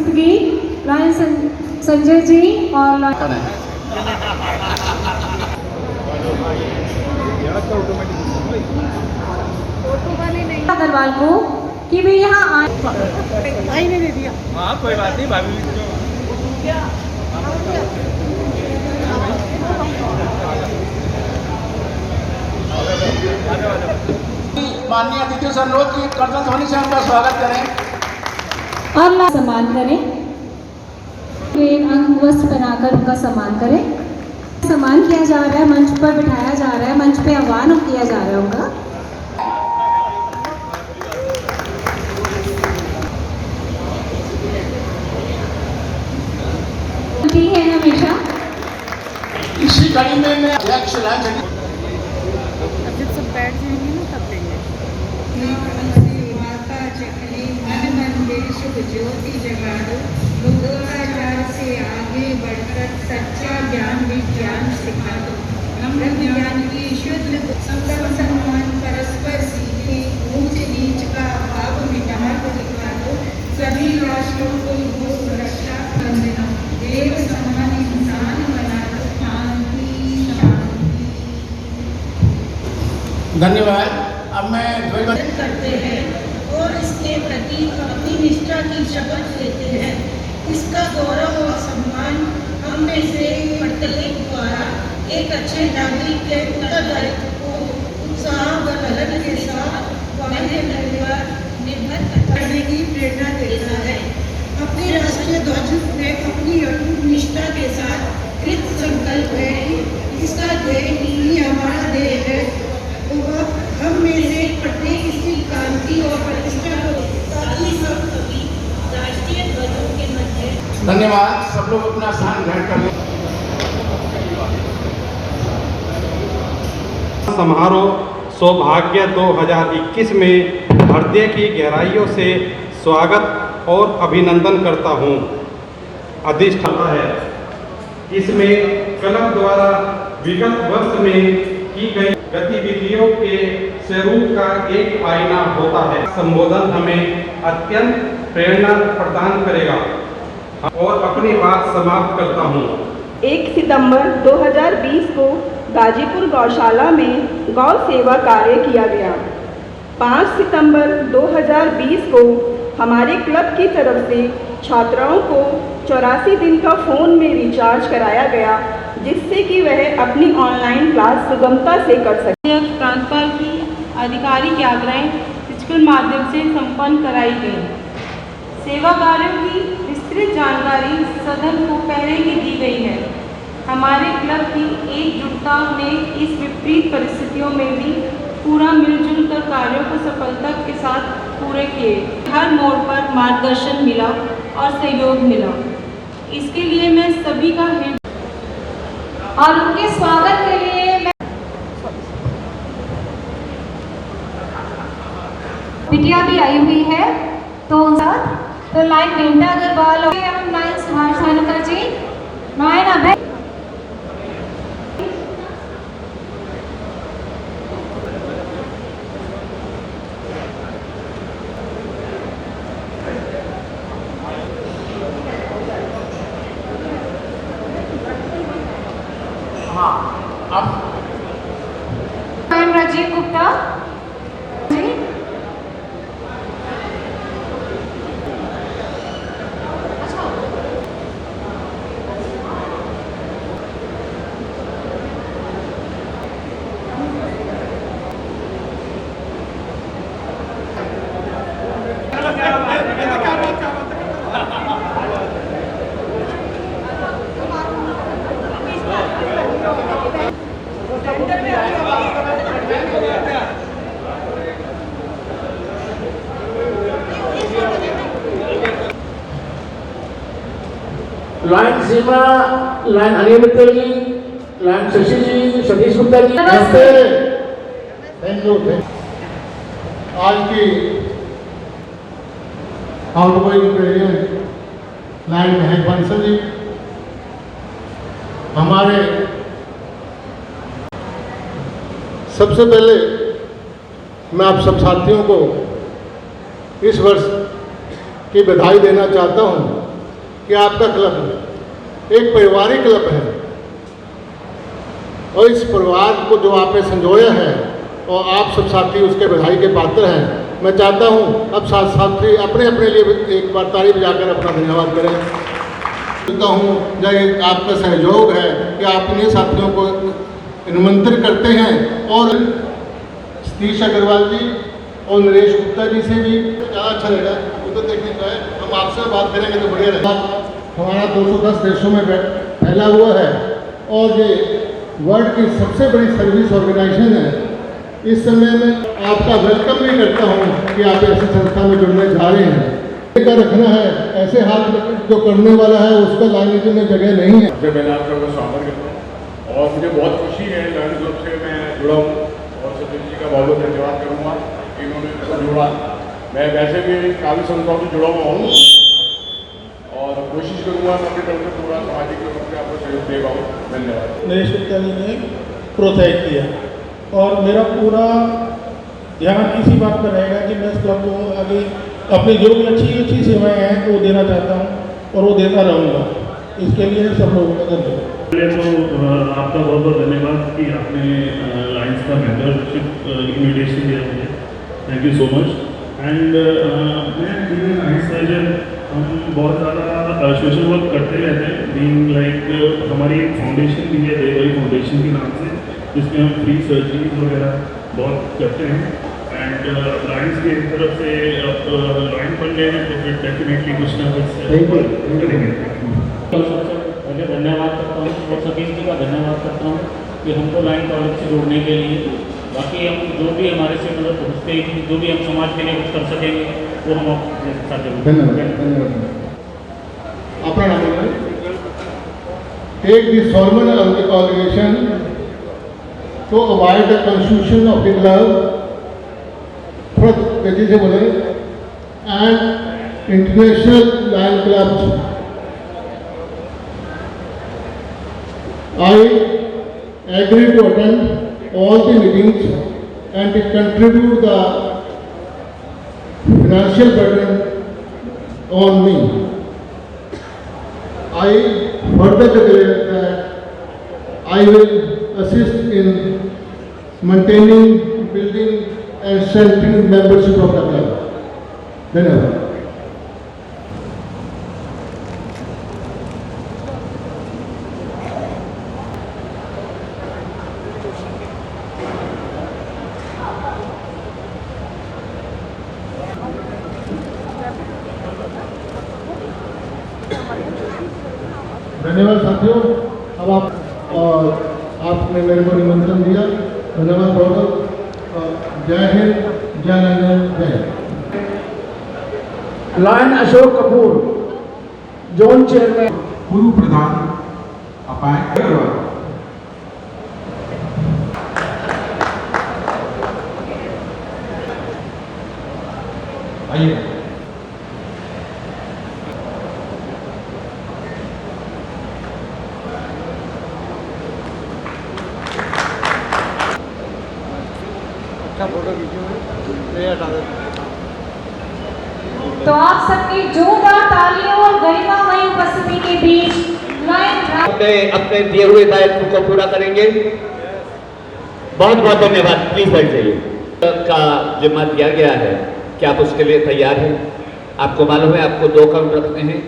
पुस्तकी लॉयन संजय जी और अग्रवाल को कि वे यहाँ आए नहीं दे दिया। हाँ कोई बात नहीं भाभी। माननीय अतिथियों से अनुरोध की कर्तन ध्वनि से उनका स्वागत करें और सम्मान करें। अंग वस्त्र बनाकर उनका सम्मान करें। सम्मान किया जा रहा है, मंच पर बिठाया जा रहा है, मंच पे आह्वान किया जा रहा है उनका। है हमेशा इसी कड़ी में मैं अध्यक्ष सब बैठ जाएंगे ना तब देंगे। माता चकली मन मन में शुभ ज्योति जगा दो, मुद्राचार से आगे बढ़कर सच्चा ज्ञान विज्ञान सिखा दो। हम ज्ञान की शुद्ध सम्मान परस्पर सीखे, ऊंच नीच का भाव मिटा कर दिखा दो। सभी राष्ट्रों को हो सुरक्षा वंदना, देव समान इंसान बना दो। शांति शांति। धन्यवाद। अब मैं ध्वज करते हैं और इसके प्रति अपनी निष्ठा की शपथ लेते हैं। इसका गौरव और सम्मान हम में से प्रत्येक द्वारा एक अच्छे नागरिक के उत्तरदायित्व को उत्साह व लगन के साथ निर्भर करने की प्रेरणा देता है। अपने राष्ट्रीय ध्वज में अपनी अटूट निष्ठा के साथ कृत संकल्प है कि इसका ध्येय ही हमारा ध्येय है। हम में से प्रत्येक इसकी क्रांति और प्रतिष्ठा को ताकि सब कभी राष्ट्रीय ध्वजों के मध्य। धन्यवाद। सब लोग अपना स्थान ग्रहण कर लें। समारोह सौभाग्य 2021 में हृदय की गहराइयों से स्वागत और अभिनंदन करता हूँ। अधिष्ठाता है। इसमें क्लब द्वारा विगत वर्ष में की गई गतिविधियों के स्वरूप का एक आईना होता है। संबोधन हमें अत्यंत प्रेरणा प्रदान करेगा और अपनी बात समाप्त करता हूँ। 1 सितंबर 2020 को गाजीपुर गौशाला में गौ सेवा कार्य किया गया। 5 सितंबर 2020 को हमारे क्लब की तरफ से छात्राओं को 84 दिन का फ़ोन में रिचार्ज कराया गया, जिससे कि वह अपनी ऑनलाइन क्लास सुगमता से कर सके। प्रांतपाल की आधिकारिक यात्राएं डिजिटल माध्यम से संपन्न कराई गई। सेवा कार्यों की विस्तृत जानकारी सदन को पहले ही दी गई है। हमारे क्लब की एकजुटता ने इस विपरीत परिस्थितियों में भी पूरा मिलजुल कर कार्यों को सफलता के साथ पूरे किए। हर मोड़ पर मार्गदर्शन मिला और सहयोग मिला। इसके लिए मैं सभी का और उनके स्वागत के लिए मैं बिटिया भी आई हुई है। तो लाइन बेटा अग्रवाल और हम लाइन सुभाष धानुकर जी, लाइन अभय राजीव गुप्ता जी, लाइन सीमा, लाइन हनी मित्तल जी, लाइन शशि जी, सतीश गुप्ता जी, नमस्ते। Thank you. आज की आउटगोइंग प्रेसिडेंट लाइन महक बंसल जी, हमारे सबसे पहले मैं आप सब साथियों को इस वर्ष की बधाई देना चाहता हूं। कि आपका क्लब एक पारिवारिक क्लब है और इस परिवार को जो आपने संजोया है और आप सब साथी उसके बधाई के पात्र हैं। मैं चाहता हूं अब साथी अपने अपने लिए एक बार ताली बजाकर अपना धन्यवाद करें। चाहता हूं जब आपका सहयोग है कि आप अपने साथियों को निमंत्रित करते हैं और सतीश अग्रवाल जी और नरेश गुप्ता जी से भी ज़्यादा अच्छा लगा उधर देखने को है। हम आपसे बात करेंगे तो बढ़िया रहेगा। हमारा 210 देशों में फैला हुआ है और ये वर्ल्ड की सबसे बड़ी सर्विस ऑर्गेनाइजेशन है। इस समय में आपका वेलकम भी करता हूँ कि आप ऐसी संस्था में जुड़ने जा रहे हैं। का रखना है ऐसे हाथ जो करने वाला है उसका लाइनेज में जगह नहीं है। मैंने आपका स्वागत करता हूँ और मुझे बहुत खुशी है लायन क्लब से मैं जुड़ा हूँ और सतीश जी का बहुत बहुत धन्यवाद करूँगा कि इन्होंने मेरे को जोड़ा। मैं वैसे भी काफ़ी संस्थाओं से जुड़ा हुआ हूँ और कोशिश करूँगा अपनी तरफ से पूरा सामाजिक रूप से आपको सहयोग दे पाऊँ। धन्यवाद। नरेश गुप्ता जी ने प्रोत्साहित किया और मेरा पूरा ध्यान इसी बात पर रहेगा कि मैं इस क्लब को आगे अपनी जो भी अच्छी सेवाएं हैं वो देना चाहता हूँ और वो देता रहूँगा। इसके लिए सब लोगों का धन्यवाद। पहले तो आपका बहुत बहुत धन्यवाद कि आपने लायंस का मेंबरशिप इन्विटेशन दिया मुझे। Thank you so much. And मैं बीइंग लायंस सर्जन हम बहुत ज़्यादा सोशल वर्क करते रहते हैं। बीइंग लाइक हमारी एक फाउंडेशन भी है देवई फाउंडेशन के नाम से जिसमें हम फ्री सर्जरीज वगैरह बहुत करते हैं। एंड लायंस की तरफ से अब लायन फंड है तो फिर डेफिनेटली कुछ ना कुछ करेंगे। पहले धन्यवाद करता हूँ और सतीश जी का धन्यवाद करता हूँ कि हमको लायन कॉलेज से जोड़ने के लिए। बाकी हम जो भी हमारे से मदद पहुँचते हैं जो भी हम समाज के लिए कुछ कर सकेंगे वो हम अपने साथ धन्यवाद। अपना नाम take the solemn organisation to avoid the constitution of the club, तेजी से बोले, and international lion clubs. I agree to attend all the meetings and to contribute the financial burden on me. I further declare that I will assist in maintaining, building and strengthening membership of the club. धन्यवाद। धन्यवाद साथियों। अब आप और आपने मेरे को निमंत्रण दिया, धन्यवाद बहुत। जय हिंद, जय नंदन, जय। Lion Ashok Kapoor zone chairman पूर्व प्रधान अपाय आइए। फोटो तो आप सबकी जोरदार तालियों और गरिमामयी उपस्थिति के बीच लायन अपने दिए हुए दायित्व को पूरा करेंगे। बहुत बहुत धन्यवाद। प्लीज बैठ जाइए। का जिम्मा दिया गया है कि आप उसके लिए तैयार हैं। आपको मालूम है आपको 2 अकाउंट रखने हैं,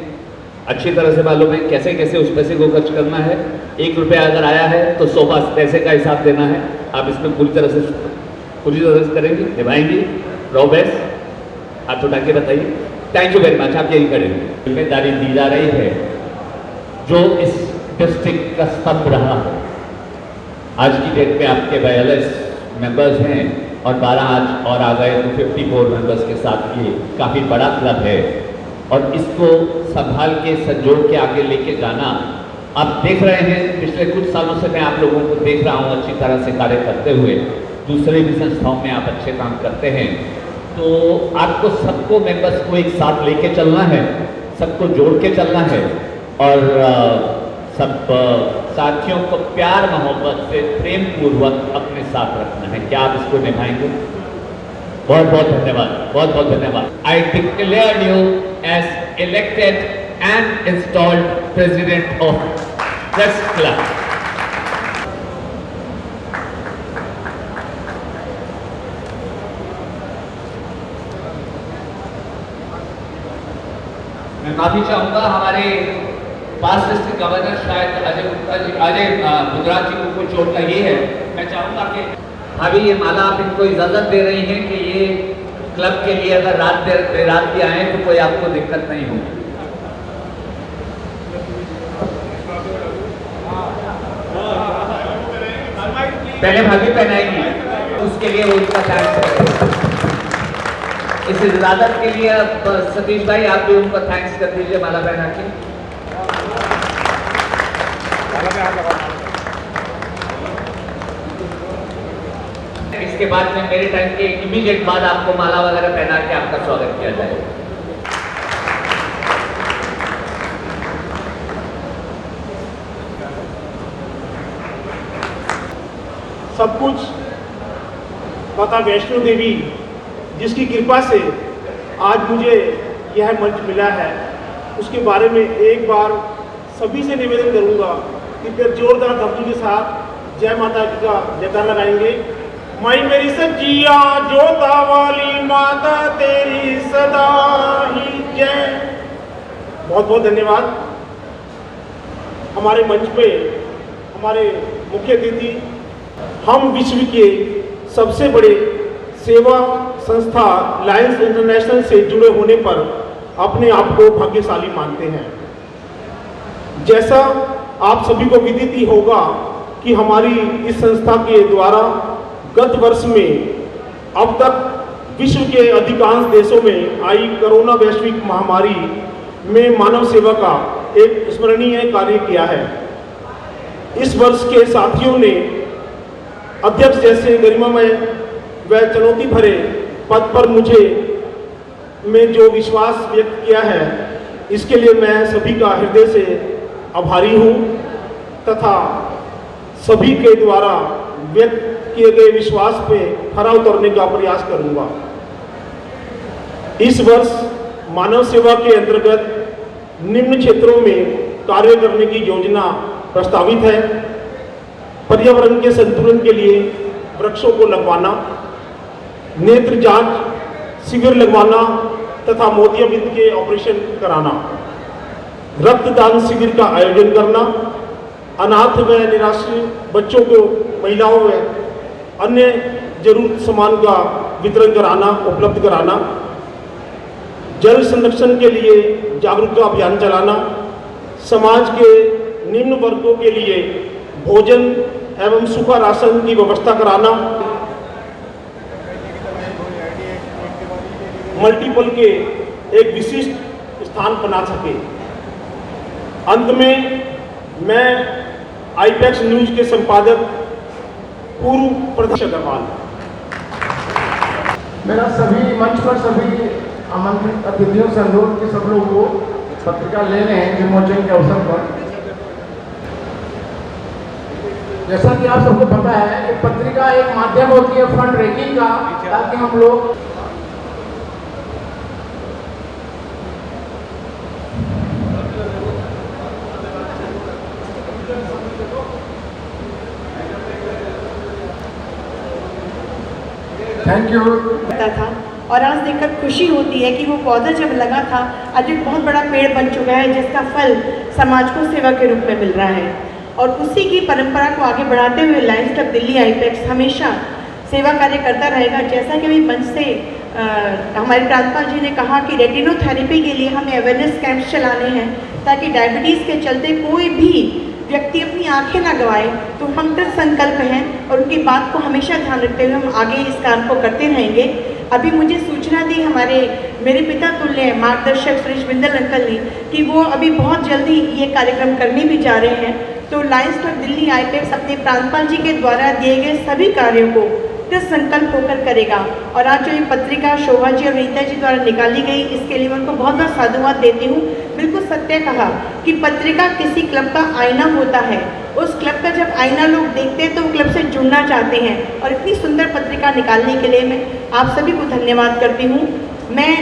अच्छी तरह से मालूम है कैसे कैसे उस पैसे को खर्च करना है। 1 रुपया अगर आया है तो 100 पैसे का हिसाब देना है। आप इसमें पूरी तरह से करेंगे, निभाएंगे। रोबेस हाथ उठा के बताइए। Thank you very much. आप यही करेंगे। जिम्मेदारी दी जा रही है जो इस डिस्ट्रिक्ट का स्तंभ रहा है। आज की डेट में आपके 42 मेंबर्स हैं और 12 आज और आ गए तो 54 मेंबर्स के साथ ये काफ़ी बड़ा क्लब है और इसको संभाल के संजोड़ के आगे लेके जाना। आप देख रहे हैं पिछले कुछ सालों से मैं आप लोगों को देख रहा हूँ अच्छी तरह से कार्य करते हुए। दूसरे भी संस्थाओं में आप अच्छे काम करते हैं तो आपको सबको मेंबर्स को एक साथ लेके चलना है, सबको जोड़ के चलना है और सब साथियों को प्यार मोहब्बत से प्रेम पूर्वक अपने साथ रखना है। क्या आप इसको निभाएंगे? बहुत बहुत धन्यवाद। बहुत बहुत धन्यवाद। I declare you as elected and installed president of Press Club. मैं माफी चाहूंगा, हमारे पास डिस्ट्रिक्ट गवर्नर शायद अजय मुद्राज जी को कोई चोट लगी है। मैं चाहूंगा कि अभी ये माला आप इनको इजाजत दे रही हैं कि ये क्लब के लिए अगर रात भी आए तो कोई आपको दिक्कत नहीं होगी। पहले भाभी पहनाएंगी, उसके लिए वो उनका थैंक्स। इस इजाजत के लिए अब सतीश भाई आप भी उनको थैंक्स कर दीजिए माला पहना के। इसके बाद में मेरे टाइम के इमीडिएट बाद आपको माला वगैरह पहना के आपका स्वागत किया जाएगा। सब कुछ माता वैष्णो देवी जिसकी कृपा से आज मुझे यह मंच मिला है, उसके बारे में एक बार सभी से निवेदन करूंगा कि फिर जोरदार ध्वनि के साथ जय माता की का जयकार लगाएंगे। माई मेरी सजिया जोता वाली माता तेरी सदा ही जय। बहुत बहुत धन्यवाद। हमारे मंच पे हमारे मुख्य अतिथि, हम विश्व के सबसे बड़े सेवा संस्था लायंस इंटरनेशनल से जुड़े होने पर अपने आप को भाग्यशाली मानते हैं। जैसा आप सभी को विदित ही होगा कि हमारी इस संस्था के द्वारा गत वर्ष में अब तक विश्व के अधिकांश देशों में आई कोरोना वैश्विक महामारी में मानव सेवा का एक स्मरणीय कार्य किया है। इस वर्ष के साथियों ने अध्यक्ष जैसे गरिमामय व चुनौती भरे पद पर मुझे में जो विश्वास व्यक्त किया है, इसके लिए मैं सभी का हृदय से आभारी हूँ तथा सभी के द्वारा व्यक्त किए गए विश्वास पे खरा उतरने का प्रयास करूँगा। इस वर्ष मानव सेवा के अंतर्गत निम्न क्षेत्रों में कार्य करने की योजना प्रस्तावित है। पर्यावरण के संतुलन के लिए वृक्षों को लगवाना, नेत्र जांच शिविर लगवाना तथा मोतियाबिंद के ऑपरेशन कराना, रक्तदान शिविर का आयोजन करना, अनाथ व निराश्रित बच्चों को, महिलाओं व अन्य जरूरत सामान का वितरण कराना, उपलब्ध कराना, जल संरक्षण के लिए जागरूकता अभियान चलाना, समाज के निम्न वर्गों के लिए भोजन एवं सूखा राशन की व्यवस्था कराना, मल्टीपल के एक विशिष्ट स्थान बना सके। अंत में मैं आईपैक्स न्यूज के संपादक पूर्व प्रदेश अग्रवाल, मेरा सभी मंच पर सभी आमंत्रित अतिथियों से अनुरोध कि सब लोग वो पत्रिका ले लें विमोचन के अवसर पर। जैसा कि आप सबको पता है कि पत्रिका एक माध्यम होती है फंड रेजिंग का, ताकि हम लोग थैंक यू था। और आज देखकर खुशी होती है कि वो पौधा जब लगा था आज एक बहुत बड़ा पेड़ बन चुका है, जिसका फल समाज को सेवा के रूप में मिल रहा है। और उसी की परंपरा को आगे बढ़ाते हुए लायंस क्लब दिल्ली आईपैक्स हमेशा सेवा कार्य करता रहेगा। जैसा कि अभी मंच से हमारे प्रांतपाल जी ने कहा कि रेटिनोथेरेपी के लिए हमें अवेयरनेस कैंप्स चलाने हैं, ताकि डायबिटीज़ के चलते कोई भी व्यक्ति अपनी आंखें ना गंवाए। तो हम कृत संकल्प हैं और उनकी बात को हमेशा ध्यान रखते हुए हम आगे इस काम को करते रहेंगे। अभी मुझे सूचना दी मेरे पिता तुल्य मार्गदर्शक सुरेश बिंदल अंकल ने कि वो अभी बहुत जल्दी ये कार्यक्रम करने भी जा रहे हैं। तो लायंस क्लब दिल्ली आईपैक्स अपने प्रांतपाल जी के द्वारा दिए गए सभी कार्यों को कृत संकल्प होकर करेगा। और आज जो ये पत्रिका शोभा जी और रीता जी द्वारा निकाली गई, इसके लिए मैं उनको बहुत बहुत साधुवाद देती हूँ। बिल्कुल सत्य कहा कि पत्रिका किसी क्लब का आईना होता है। उस क्लब का जब आईना लोग देखते हैं तो वो क्लब से जुड़ना चाहते हैं। और इतनी सुंदर पत्रिका निकालने के लिए मैं आप सभी को धन्यवाद करती हूँ। मैं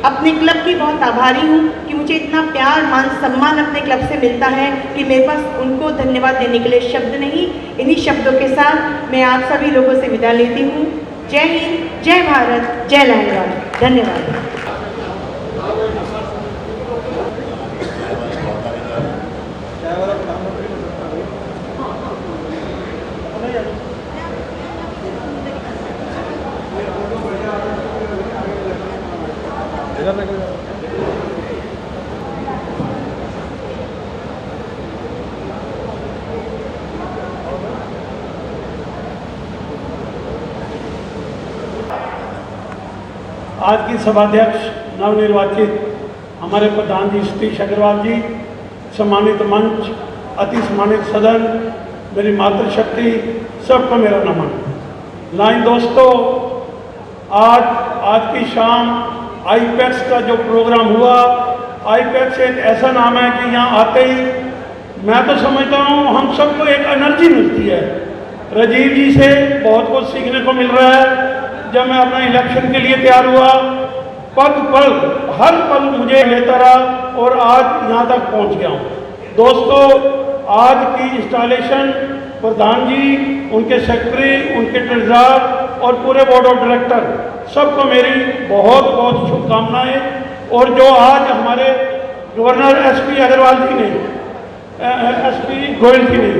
अपने क्लब की बहुत आभारी हूँ कि मुझे इतना प्यार मान सम्मान अपने क्लब से मिलता है कि मेरे पास उनको धन्यवाद देने के लिए शब्द नहीं। इन्हीं शब्दों के साथ मैं आप सभी लोगों से विदा लेती हूँ। जय हिंद, जय भारत, जय लाइनरॉड। धन्यवाद। आज की सभाध्यक्ष नवनिर्वाचित हमारे प्रधान जी सतीश अग्रवाल जी, सम्मानित मंच, अति सम्मानित सदन, मेरी मातृशक्ति, सबको मेरा नमन। लाइन दोस्तों, आज की शाम आईपैक्स का जो प्रोग्राम हुआ, आईपैक्स एक ऐसा नाम है कि यहाँ आते ही मैं तो समझता हूँ हम सबको एक एनर्जी मिलती है। राजीव जी से बहुत कुछ सीखने को मिल रहा है। जब मैं अपना इलेक्शन के लिए तैयार हुआ, पल पल हर पल मुझे लेता रहा और आज यहाँ तक पहुँच गया हूँ। दोस्तों, आज की इंस्टॉलेशन प्रधान जी, उनके सेक्रेटरी, उनके ट्रेजरर और पूरे बोर्ड ऑफ डायरेक्टर सबको मेरी बहुत बहुत शुभकामनाएं। और जो आज हमारे गवर्नर एसपी अग्रवाल जी ने, एसपी गोयल जी ने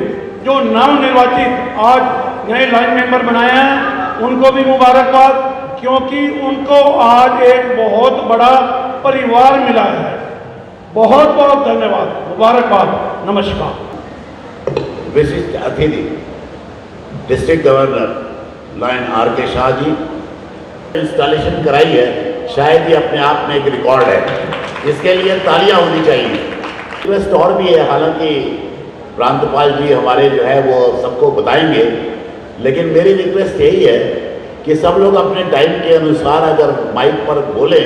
जो नवनिर्वाचित आज नए लाइन मेंबर बनाए हैं, उनको भी मुबारकबाद, क्योंकि उनको आज एक बहुत बड़ा परिवार मिला है। बहुत बहुत धन्यवाद, मुबारकबाद, नमस्कार। विशिष्ट अतिथि district governor Lion R K. Shah ji, installation कराई है, शायद ये अपने आप में एक रिकॉर्ड है, इसके लिए तालियां होनी चाहिए। रिक्वेस्ट और भी है, हालांकि प्रांतपाल जी हमारे जो है वो सबको बताएंगे, लेकिन मेरी रिक्वेस्ट यही है कि सब लोग अपने टाइम के अनुसार अगर माइक पर बोलें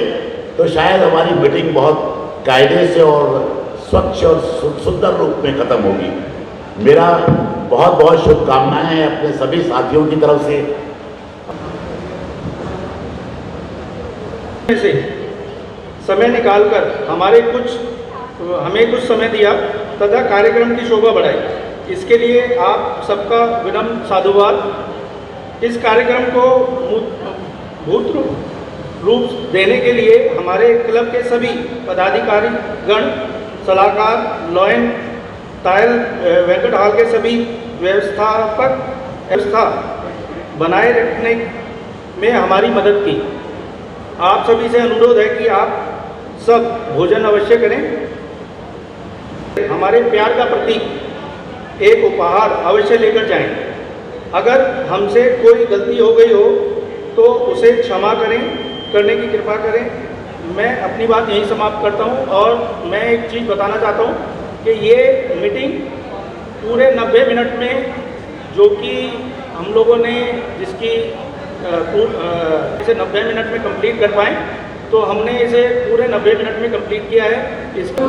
तो शायद हमारी मीटिंग बहुत कायदे से और स्वच्छ और सुंदर रूप में खत्म होगी। मेरा बहुत बहुत शुभकामनाएं हैं अपने सभी साथियों की तरफ से। समय निकालकर हमें कुछ समय दिया तथा कार्यक्रम की शोभा बढ़ाई, इसके लिए आप सबका विनम्र साधुवाद। इस कार्यक्रम को भूत रूप देने के लिए हमारे क्लब के सभी पदाधिकारी गण, सलाहकार, लॉयन, टायल, वेंकट हॉल के सभी व्यवस्था बनाए रखने में हमारी मदद की। आप सभी से अनुरोध है कि आप सब भोजन अवश्य करें। हमारे प्यार का प्रतीक एक उपहार अवश्य लेकर जाएं। अगर हमसे कोई गलती हो गई हो तो उसे क्षमा करने की कृपा करें। मैं अपनी बात यहीं समाप्त करता हूं और मैं एक चीज़ बताना चाहता हूं कि ये मीटिंग पूरे 90 मिनट में, जो कि हम लोगों ने जिसकी इसे 90 मिनट में कंप्लीट कर पाएँ, तो हमने इसे पूरे 90 मिनट में कंप्लीट किया है। इसको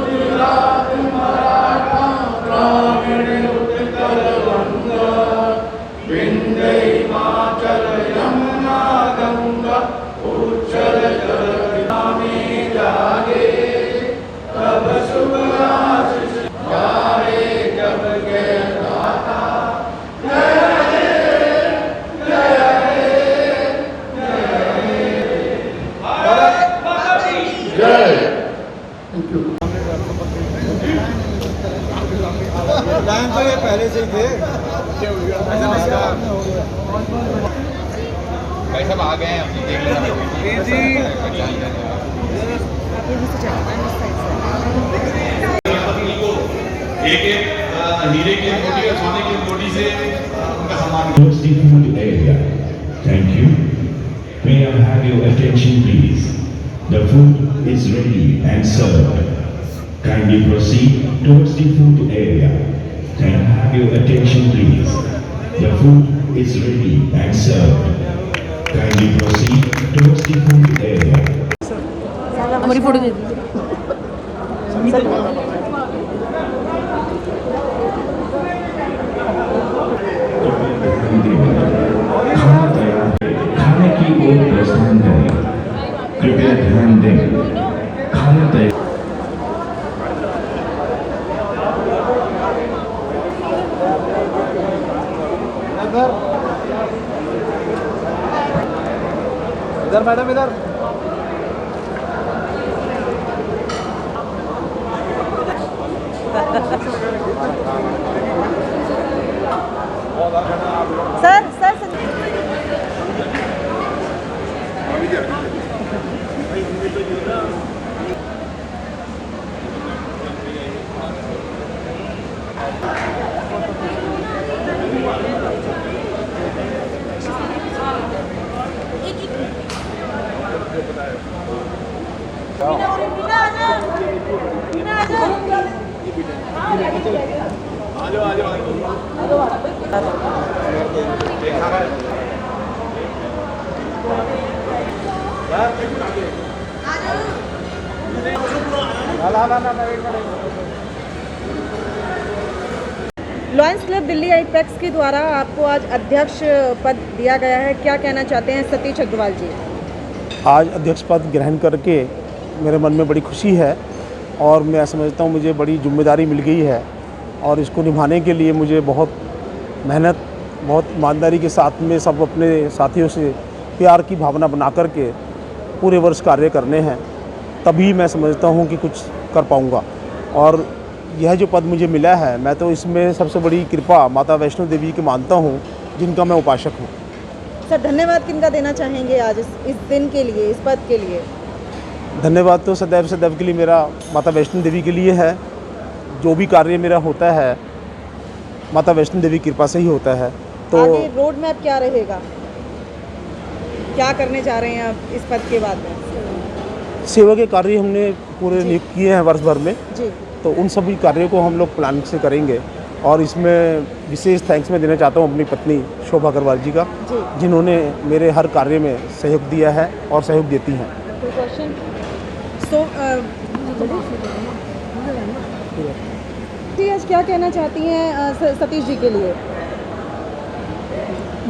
तो ये पहले से ही थे। भाई साहब आ गए हैं, अपनी देख लेना। एक हीरे की अंगूठी और सोने की अंगूठी से उनका सम्मान। Food area. Thank you. May I have your attention, please? The food is ready and served. Kindly proceed towards the food area. Can I have your attention, please? The food is ready and served. Kindly proceed towards the food area. हमारी photo दे दीजिए। खाने की ओर प्रस्थान करें। कृपया ध्यान दें। इधर मैडम इधर। Sir sir lions club Delhi आईपैक्स के द्वारा आपको आज अध्यक्ष पद दिया गया है, क्या कहना चाहते हैं सतीश अग्रवाल जी? आज अध्यक्ष पद ग्रहण करके मेरे मन में बड़ी खुशी है और मैं समझता हूँ मुझे बड़ी जिम्मेदारी मिल गई है और इसको निभाने के लिए मुझे बहुत मेहनत, बहुत ईमानदारी के साथ में सब अपने साथियों से प्यार की भावना बना करके पूरे वर्ष कार्य करने हैं, तभी मैं समझता हूँ कि कुछ कर पाऊँगा। और यह जो पद मुझे मिला है, मैं तो इसमें सबसे बड़ी कृपा माता वैष्णो देवी की मानता हूँ, जिनका मैं उपासक हूँ। सर धन्यवाद किनका देना चाहेंगे आज इस दिन के लिए, इस पद के लिए? धन्यवाद तो सदैव सदैव के लिए मेरा माता वैष्णो देवी के लिए है। जो भी कार्य मेरा होता है माता वैष्णो देवी की कृपा से ही होता है। तो आगे रोड मैप क्या रहेगा, क्या करने जा रहे हैं आप इस पद के बाद में? सेवा के कार्य हमने पूरे नियुक्त किए हैं वर्ष भर में जी। तो उन सभी कार्यों को हम लोग प्लान से करेंगे और इसमें विशेष थैंक्स मैं देना चाहता हूँ अपनी पत्नी शोभा अग्रवाल जी का, जिन्होंने मेरे हर कार्य में सहयोग दिया है और सहयोग देती हैं। कोई क्वेश्चन? सो आज क्या कहना चाहती हैं सतीश जी के लिए?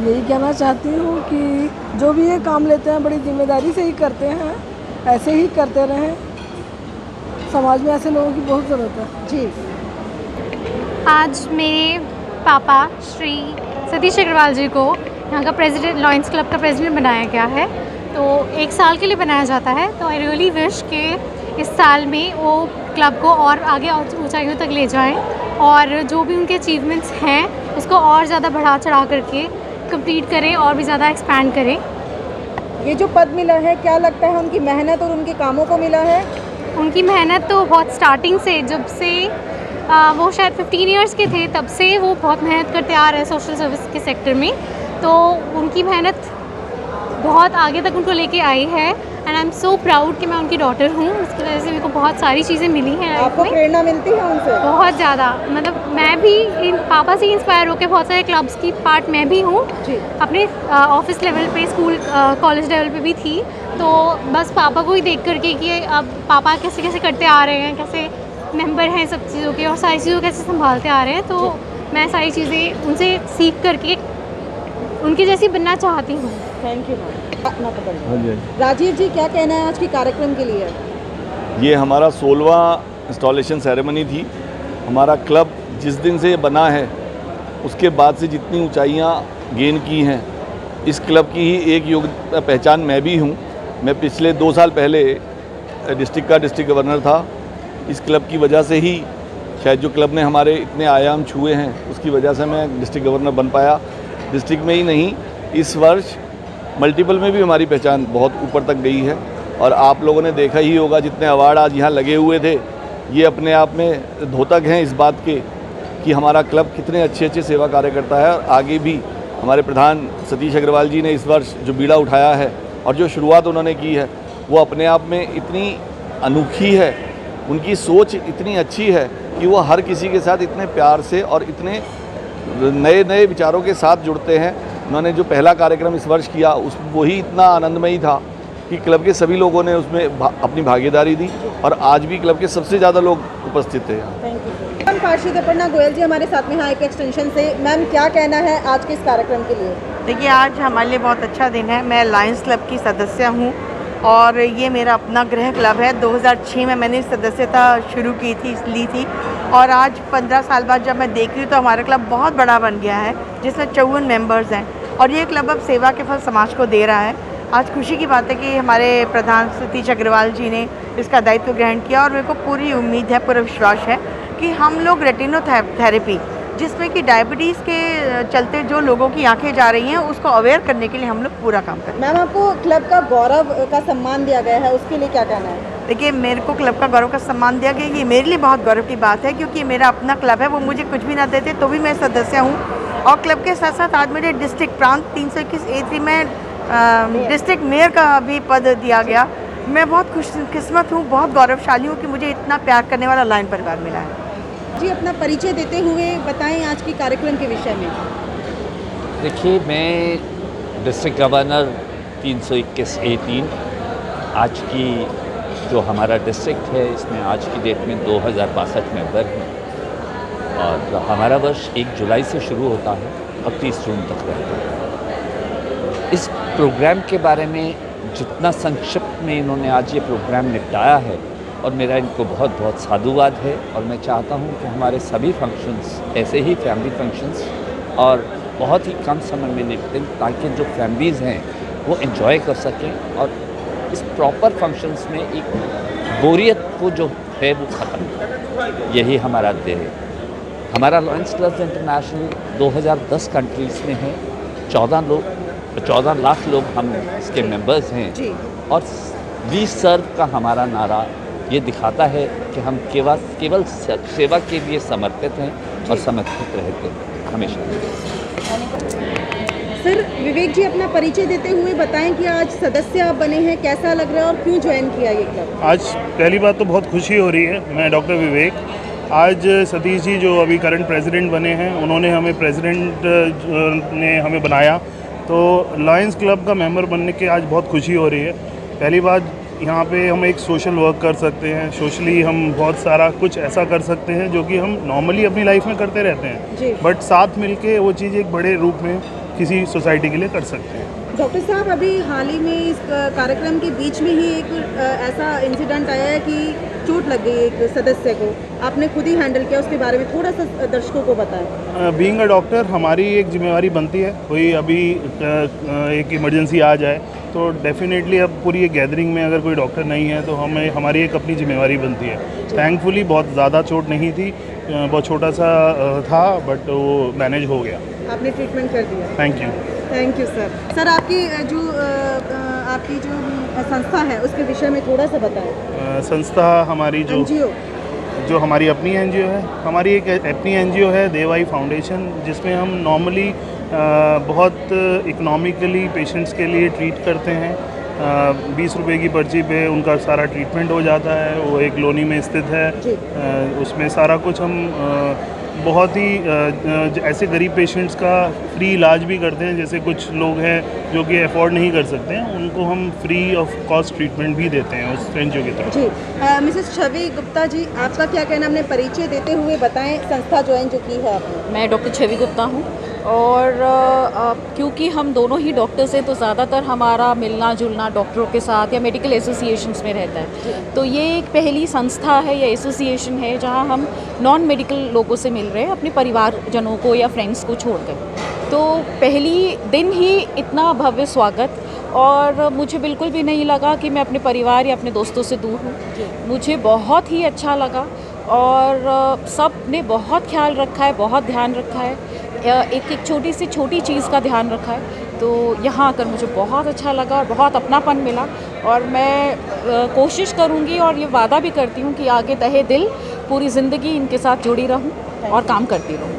यही कहना चाहती हूँ कि जो भी ये काम लेते हैं बड़ी जिम्मेदारी से ही करते हैं, ऐसे ही करते रहें। समाज में ऐसे लोगों की बहुत ज़रूरत है जी। आज मेरे पापा श्री सतीश अग्रवाल जी को यहाँ का प्रेसिडेंट, लॉयंस क्लब का प्रेसिडेंट बनाया गया है। तो 1 साल के लिए बनाया जाता है। तो आई रियली विश कि इस साल में वो क्लब को और आगे ऊंचाइयों तक ले जाएं और जो भी उनके अचीवमेंट्स हैं उसको और ज़्यादा बढ़ा चढ़ा करके कंप्लीट करें और भी ज़्यादा एक्सपैंड करें। ये जो पद मिला है, क्या लगता है उनकी मेहनत और उनके कामों को मिला है? उनकी मेहनत तो बहुत स्टार्टिंग से, जब से वो शायद 15 इयर्स के थे तब से वो बहुत मेहनत करते आ रहे हैं सोशल सर्विस के सेक्टर में। तो उनकी मेहनत बहुत आगे तक उनको लेके आई है and I am so proud कि मैं उनकी डॉटर हूँ। उसकी वजह से मेरे को बहुत सारी चीज़ें मिली हैं। आपको प्रेरणा मिलती है उनसे? बहुत ज़्यादा, मतलब मैं भी इन पापा से इंस्पायर होकर बहुत सारे क्लब्स की पार्ट मैं भी हूँ। अपने ऑफिस लेवल पे, स्कूल कॉलेज लेवल पे भी थी। तो बस पापा को ही देख करके कि अब पापा कैसे कैसे करते आ रहे हैं, कैसे मेंबर हैं सब चीज़ों के और सारी चीज़ों को कैसे संभालते आ रहे हैं, तो मैं सारी चीज़ें उनसे सीख करके उनकी जैसी बनना चाहती हूँ। Thank you ma'am. Rajiv ji, क्या कहना है आज के कार्यक्रम के लिए? ये हमारा 16वां इंस्टॉलेशन सेरेमनी थी। हमारा क्लब जिस दिन से बना है उसके बाद से जितनी ऊंचाइयां गेन की हैं, इस क्लब की ही एक योग्य पहचान मैं भी हूं। मैं पिछले 2 साल पहले डिस्ट्रिक्ट का डिस्ट्रिक्ट गवर्नर था। इस क्लब की वजह से ही शायद जो क्लब ने हमारे इतने आयाम छुए हैं उसकी वजह से मैं डिस्ट्रिक्ट गवर्नर बन पाया। डिस्ट्रिक्ट में ही नहीं, इस वर्ष मल्टीपल में भी हमारी पहचान बहुत ऊपर तक गई है। और आप लोगों ने देखा ही होगा जितने अवार्ड आज यहाँ लगे हुए थे, ये अपने आप में द्योतक हैं इस बात के कि हमारा क्लब कितने अच्छे अच्छे सेवा कार्य करता है। और आगे भी हमारे प्रधान सतीश अग्रवाल जी ने इस वर्ष जो बीड़ा उठाया है और जो शुरुआत उन्होंने की है वो अपने आप में इतनी अनोखी है। उनकी सोच इतनी अच्छी है कि वो हर किसी के साथ इतने प्यार से और इतने नए नए विचारों के साथ जुड़ते हैं। उन्होंने जो पहला कार्यक्रम इस वर्ष किया उस वही इतना आनंदमयी था कि क्लब के सभी लोगों ने उसमें अपनी भागीदारी दी और आज भी क्लब के सबसे ज़्यादा लोग उपस्थित थे यहाँ। मैम पार्षद अपर्णा गोयल जी हमारे साथ में हाईक एक्सटेंशन से। मैम, क्या कहना है आज के इस कार्यक्रम के लिए? देखिए, आज हमारे लिए बहुत अच्छा दिन है। मैं लायंस क्लब की सदस्य हूँ और ये मेरा अपना गृह क्लब है। 2006 में मैंने सदस्यता शुरू की थी, ली थी और आज 15 साल बाद जब मैं देख रही हूँ तो हमारा क्लब बहुत बड़ा बन गया है, जिसमें 54 मेंबर्स हैं और ये क्लब अब सेवा के फल समाज को दे रहा है। आज खुशी की बात है कि हमारे प्रधान सतीश अग्रवाल जी ने इसका दायित्व ग्रहण किया और मेरे को पूरी उम्मीद है, पूरा विश्वास है कि हम लोग रेटिनोथेरेपी, जिसमें कि डायबिटीज़ के चलते जो लोगों की आंखें जा रही हैं, उसको अवेयर करने के लिए हम लोग पूरा काम करते हैं। मैम, आपको क्लब का गौरव का सम्मान दिया गया है, उसके लिए क्या कहना है? देखिए, मेरे को क्लब का गौरव का सम्मान दिया गया, ये मेरे लिए बहुत गौरव की बात है, क्योंकि मेरा अपना क्लब है। वो मुझे कुछ भी ना देते तो भी मैं सदस्य हूँ, और क्लब के साथ साथ आज मेरे डिस्ट्रिक्ट प्रांत 321A3 में डिस्ट्रिक्ट मेयर का भी पद दिया गया। मैं बहुत खुशकिस्मत हूँ, बहुत गौरवशाली हूँ कि मुझे इतना प्यार करने वाला लायन परिवार मिला है। जी, अपना परिचय देते हुए बताएं आज की कार्यक्रम के विषय में। देखिए, मैं डिस्ट्रिक्ट गवर्नर 321A3, आज की जो हमारा डिस्ट्रिक्ट है, इसमें आज की डेट में 2062 मेंबर हैं और हमारा वर्ष 1 जुलाई से शुरू होता है और 30 जून तक रहता है। इस प्रोग्राम के बारे में जितना संक्षिप्त में इन्होंने आज ये प्रोग्राम निपटाया है, और मेरा इनको बहुत बहुत साधुवाद है, और मैं चाहता हूँ कि हमारे सभी फंक्शंस ऐसे ही फैमिली फंक्शंस और बहुत ही कम समय में निपटें, ताकि जो फैमिलीज़ हैं वो एंजॉय कर सकें और इस प्रॉपर फंक्शंस में एक बोरियत को जो है वो ख़त्म हो। यही हमारा ध्येय है। हमारा लॉयंस क्लब इंटरनेशनल 2010 कंट्रीज़ में है, 14 लाख लोग हम इसके मेंबर्स हैं और वी सर्व का हमारा नारा ये दिखाता है कि हम केवल सेवा के लिए समर्पित हैं और समर्पित रहते हैं हमेशा। सर, विवेक जी, अपना परिचय देते हुए बताएं कि आज सदस्य आप बने हैं, कैसा लग रहा है और क्यों ज्वाइन किया ये क्लब? आज पहली बात तो बहुत खुशी हो रही है। मैं डॉक्टर विवेक, आज सतीश जी जो अभी करंट प्रेसिडेंट बने हैं, उन्होंने हमें प्रेसिडेंट ने हमें बनाया, तो लॉयंस क्लब का मेंबर बनने की आज बहुत खुशी हो रही है। पहली बात, यहाँ पे हम एक सोशल वर्क कर सकते हैं, सोशली हम बहुत सारा कुछ ऐसा कर सकते हैं जो कि हम नॉर्मली अपनी लाइफ में करते रहते हैं, बट साथ मिलके वो चीज़ एक बड़े रूप में किसी सोसाइटी के लिए कर सकते हैं। डॉक्टर साहब, अभी हाल ही में इस कार्यक्रम के बीच में ही एक ऐसा इंसिडेंट आया है कि चोट लग गई एक सदस्य को, आपने खुद ही हैंडल किया, उसके बारे में थोड़ा सा दर्शकों को बताएं। बीइंग अ डॉक्टर हमारी एक जिम्मेवारी बनती है, कोई अभी एक इमरजेंसी आ जाए तो डेफिनेटली अब पूरी एक गैदरिंग में अगर कोई डॉक्टर नहीं है तो हमारी एक अपनी जिम्मेवारी बनती है। थैंकफुली बहुत ज़्यादा चोट नहीं थी, बहुत छोटा सा था, बट वो मैनेज हो गया। आपने ट्रीटमेंट कर दिया। Thank you. Thank you sir. Sir, आपकी जो संस्था है उसके विषय में थोड़ा सा बताएं। संस्था हमारी जो हमारी अपनी एनजीओ है, हमारी एक अपनी एनजीओ है देवाई फाउंडेशन, जिसमें हम नॉर्मली बहुत इकोनॉमिकली पेशेंट्स के लिए ट्रीट करते हैं। 20 रुपए की पर्ची पे उनका सारा ट्रीटमेंट हो जाता है। वो एक लोनी में स्थित है, उसमें सारा कुछ हम बहुत ही ऐसे गरीब पेशेंट्स का फ्री इलाज भी करते हैं। जैसे कुछ लोग हैं जो कि अफोर्ड नहीं कर सकते हैं, उनको हम फ्री ऑफ कॉस्ट ट्रीटमेंट भी देते हैं उस एनजीओ की तरफ। जी, मिसेस छवि गुप्ता जी, आपका क्या कहना, अपने परिचय देते हुए बताएं, संस्था ज्वाइन जो की है आपने। मैं डॉक्टर छवि गुप्ता हूँ, और क्योंकि हम दोनों ही डॉक्टर्स हैं तो ज़्यादातर हमारा मिलना जुलना डॉक्टरों के साथ या मेडिकल एसोसिएशंस में रहता है। तो ये एक पहली संस्था है या एसोसिएशन है जहाँ हम नॉन मेडिकल लोगों से मिल रहे हैं, अपने परिवारजनों को या फ्रेंड्स को छोड़कर। तो पहली दिन ही इतना भव्य स्वागत, और मुझे बिल्कुल भी नहीं लगा कि मैं अपने परिवार या अपने दोस्तों से दूर हूँ। मुझे बहुत ही अच्छा लगा, और सब ने बहुत ख्याल रखा है, बहुत ध्यान रखा है, एक छोटी से छोटी चीज़ का ध्यान रखा है। तो यहाँ आकर मुझे बहुत अच्छा लगा और बहुत अपनापन मिला, और मैं कोशिश करूँगी और ये वादा भी करती हूँ कि आगे तहे दिल पूरी ज़िंदगी इनके साथ जुड़ी रहूँ और काम करती रहूँ।